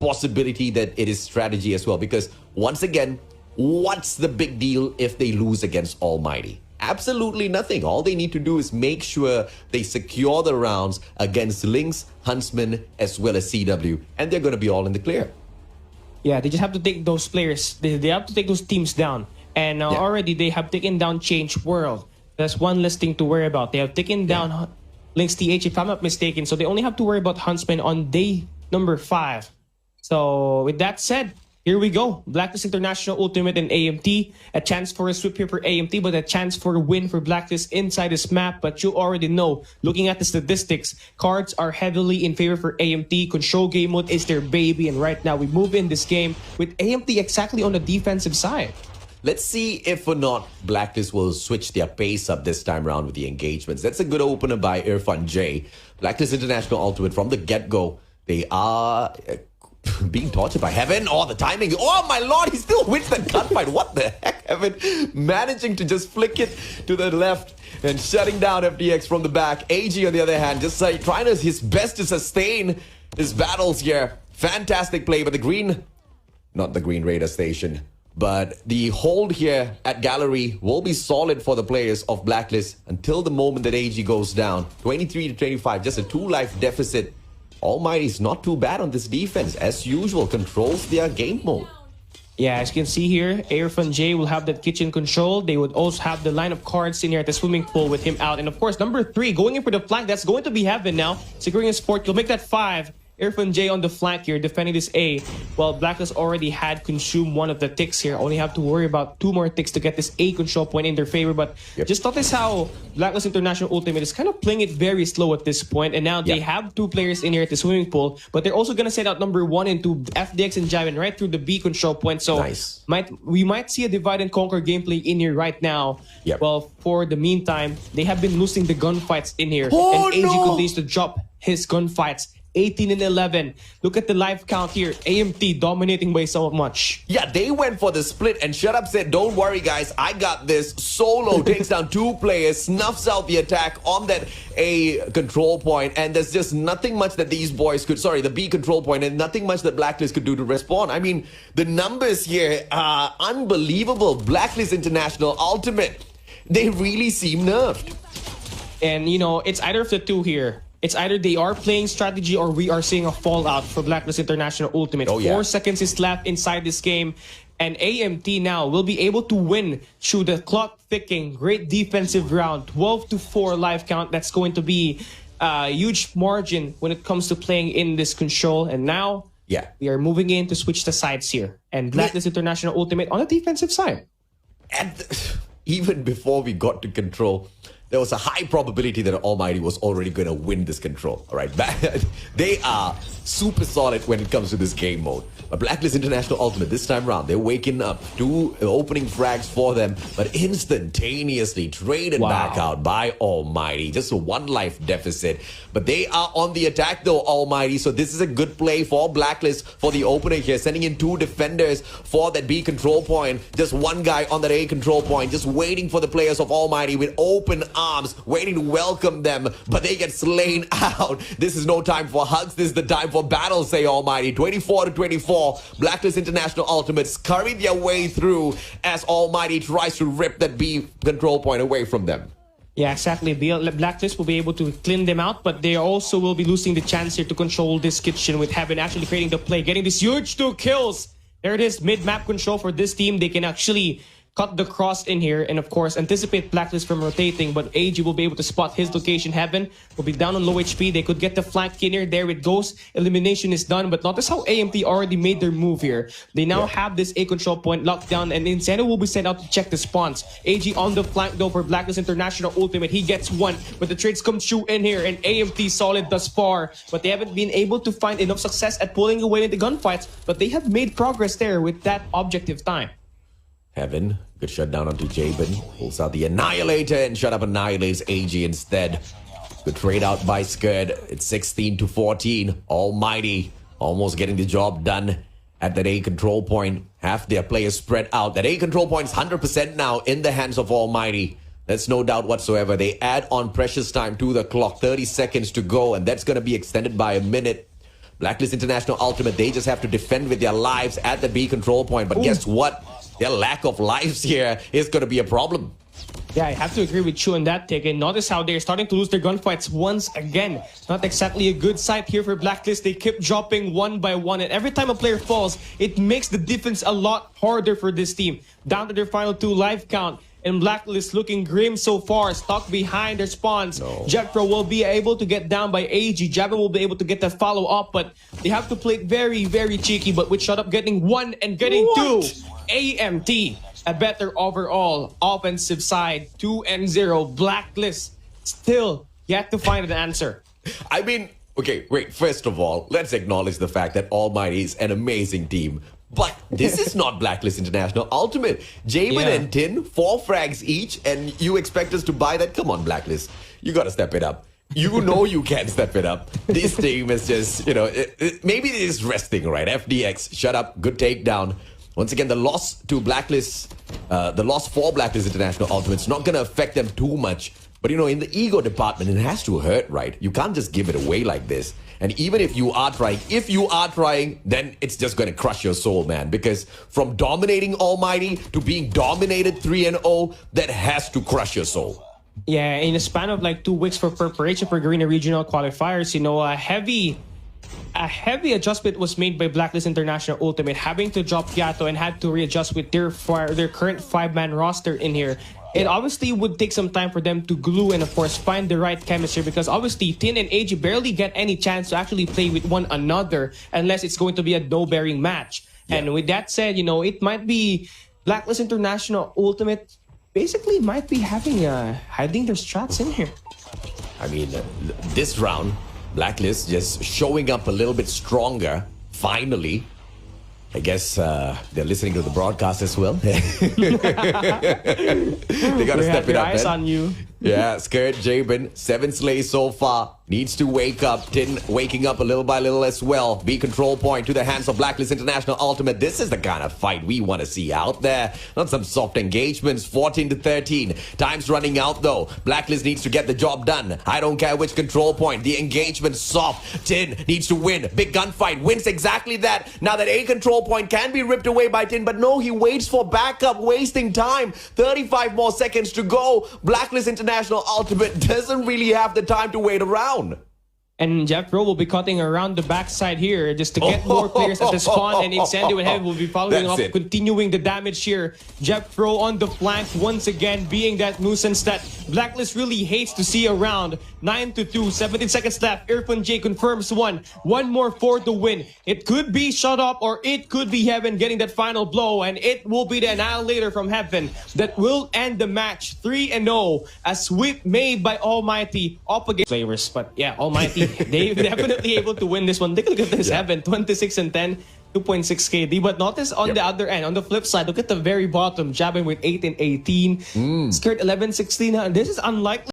possibility that it is strategy as well. Because once again, what's the big deal if they lose against Almighty? Absolutely nothing. All they need to do is make sure they secure the rounds against Lynx, Huntsman, as well as CW, and they're going to be all in the clear. Yeah, they just have to take those players. They have to take those teams down. And already they have taken down Change World. That's one less thing to worry about. They have taken down Lynx TH, if I'm not mistaken. So they only have to worry about Huntsman on day number 5. So with that said, here we go. Blacklist International Ultimate and AMT. A chance for a sweep here for AMT, but a chance for a win for Blacklist inside this map. But you already know, looking at the statistics, cards are heavily in favor for AMT. Control game mode is their baby. And right now, we move in this game with AMT exactly on the defensive side. Let's see if or not Blacklist will switch their pace up this time around with the engagements. That's a good opener by Irfan J. Blacklist International Ultimate from the get-go. They are being tortured by Heaven. Oh, the timing. Oh, my lord, he still wins that gunfight. What the heck, Heaven? Managing to just flick it to the left and shutting down FDX from the back. AG, on the other hand, just trying his best to sustain his battles here. Fantastic play, but the green, not the green radar station, but the hold here at Gallery will be solid for the players of Blacklist until the moment that AG goes down. 23 to 25, just a 2-life deficit. Almighty's not too bad on this defense. As usual, controls their game mode. Yeah, as you can see here, Irfan J will have that kitchen control. They would also have the line of cards in here at the swimming pool with him out. And of course, number 3, going in for the flank. That's going to be Heaven now. Securing his fort. He'll make that 5. Irfan J on the flank here, defending this A. Well, Blacklist already had consumed one of the ticks here. Only have to worry about 2 more ticks to get this A control point in their favor. But just notice how Blacklist International Ultimate is kind of playing it very slow at this point. And now they have 2 players in here at the swimming pool. But they're also going to set out number 1 and 2, FDX and Javan, right through the B control point. So we might see a divide and conquer gameplay in here right now. Well, for the meantime, they have been losing the gunfights in here. And AG continues to drop his gunfights. 18 and 11. Look at the life count here. AMT dominating by so much. Yeah, they went for the split and Shut Up said, don't worry guys, I got this. Solo takes down 2 players, snuffs out the attack on that A control point, and there's just nothing much that these boys could, the B control point, and nothing much that Blacklist could do to respond. I mean, the numbers here are unbelievable. Blacklist International Ultimate, they really seem nerfed. And you know, it's either of the 2 here. It's either they are playing strategy or we are seeing a fallout for Blacklist International Ultimate. 4 seconds is left inside this game. And AMT now will be able to win through the clock ticking. Great defensive round. 12 to 4 life count. That's going to be a huge margin when it comes to playing in this control. And now we are moving in to switch the sides here. And Blacklist International Ultimate on the defensive side. And even before we got to control, there was a high probability that Almighty was already going to win this control. All right, they are super solid when it comes to this game mode. But Blacklist International Ultimate, this time around, they're waking up. 2 opening frags for them, but instantaneously traded back out by Almighty. Just a 1 life deficit. But they are on the attack though, Almighty. So this is a good play for Blacklist for the opener here. Sending in 2 defenders for that B control point. Just 1 guy on that A control point. Just waiting for the players of Almighty with open arms, waiting to welcome them. But they get slain out. This is no time for hugs. This is the time for battle, say Almighty. 24 to 24. Blacklist International Ultimate scurry their way through as Almighty tries to rip that B control point away from them. Yeah, exactly. Blacklist will be able to clean them out, but they also will be losing the chance here to control this kitchen with Heaven actually creating the play, getting this huge 2 kills. There it is, mid-map control for this team. They can actually cut the cross in here and of course anticipate Blacklist from rotating, but AG will be able to spot his location. Heaven will be down on low HP. They could get the flank in here. There it goes. Elimination is done, but notice how AMT already made their move here. They now have this A control point locked down and Insano will be sent out to check the spawns. AG on the flank though for Blacklist International Ultimate. He gets 1, but the trades come through in here and AMT solid thus far, but they haven't been able to find enough success at pulling away in the gunfights, but they have made progress there with that objective time. Heaven, good shutdown onto Jabin. Pulls out the Annihilator and Shut Up annihilates AG instead. Good trade out by Skurd. It's 16 to 14. Almighty almost getting the job done at that A control point. Half their players spread out. That A control point is 100% now in the hands of Almighty. There's no doubt whatsoever. They add on precious time to the clock. 30 seconds to go, and that's going to be extended by a minute. Blacklist International Ultimate, they just have to defend with their lives at the B control point. But guess what? Their lack of lives here is going to be a problem. Yeah, I have to agree with you on that take. And notice how they're starting to lose their gunfights once again. Not exactly a good sight here for Blacklist. They keep dropping one by one. And every time a player falls, it makes the defense a lot harder for this team. Down to their final 2 life count. And Blacklist looking grim so far, stuck behind their spawns. No. Jetpro will be able to get down by AG. Jabba will be able to get the follow up, but they have to play it very, very cheeky. But with Shut Up getting 1 and getting 2, AMT, a better overall offensive side, 2-0. Blacklist still yet to find an answer. I mean, okay, wait, first of all, let's acknowledge the fact that Almighty is an amazing team. But this is not Blacklist International Ultimate. Jamin and Tin, 4 frags each, and you expect us to buy that? Come on, Blacklist. You got to step it up. You know you can step it up. This team is just, you know, maybe it is resting, right? FDX, shut up, good takedown. Once again, the loss to Blacklist, the loss for Blacklist International Ultimate, it's not going to affect them too much. But, you know, in the ego department, it has to hurt, right? You can't just give it away like this. And even if you are trying, then it's just going to crush your soul, man. Because from dominating Almighty to being dominated 3-0, that has to crush your soul. Yeah, in a span of like 2 weeks for preparation for Garena regional qualifiers, you know, a heavy adjustment was made by Blacklist International Ultimate, having to drop Yato and had to readjust with their current 5-man roster in here. It obviously would take some time for them to glue and, of course, find the right chemistry, because obviously Tin and AG barely get any chance to actually play with one another unless it's going to be a no-bearing match. Yeah. And with that said, you know, it might be Blacklist International Ultimate basically might be having hiding their strats in here. I mean, this round, Blacklist just showing up a little bit stronger, finally. I guess they're listening to the broadcast as well. They got to step it up, eyes man. On you. Yeah, Skirt, Jabin, 7 slays so far. Needs to wake up. Tin waking up a little by little as well. B control point to the hands of Blacklist International Ultimate. This is the kind of fight we want to see out there. Not some soft engagements. 14-13. Time's running out though. Blacklist needs to get the job done. I don't care which control point. The engagement soft. Tin needs to win. Big gunfight. Wins exactly that. Now that A control point can be ripped away by Tin, but no, he waits for backup, wasting time. 35 more seconds to go. Blacklist International Ultimate doesn't really have the time to wait around. And Jetpro will be cutting around the backside here just to get more players at the spawn, and Incendio and Heavy will be following up, continuing the damage here. Jetpro on the flank once again, being that nuisance that Blacklist really hates to see around. 9-2, 17 seconds left. Irfan J confirms one more for the win. It could be Shut Up or it could be Heaven getting that final blow, and it will be the Annihilator from Heaven that will end the match 3-0. A sweep made by Almighty up against players, but yeah, Almighty they definitely able to win this one. Take a look at this, Heaven, 26-10, 2.6 KD. But notice on the other end, on the flip side, look at the very bottom, Jabin with 8 and 18, Skirt 11-16. This is unlikely.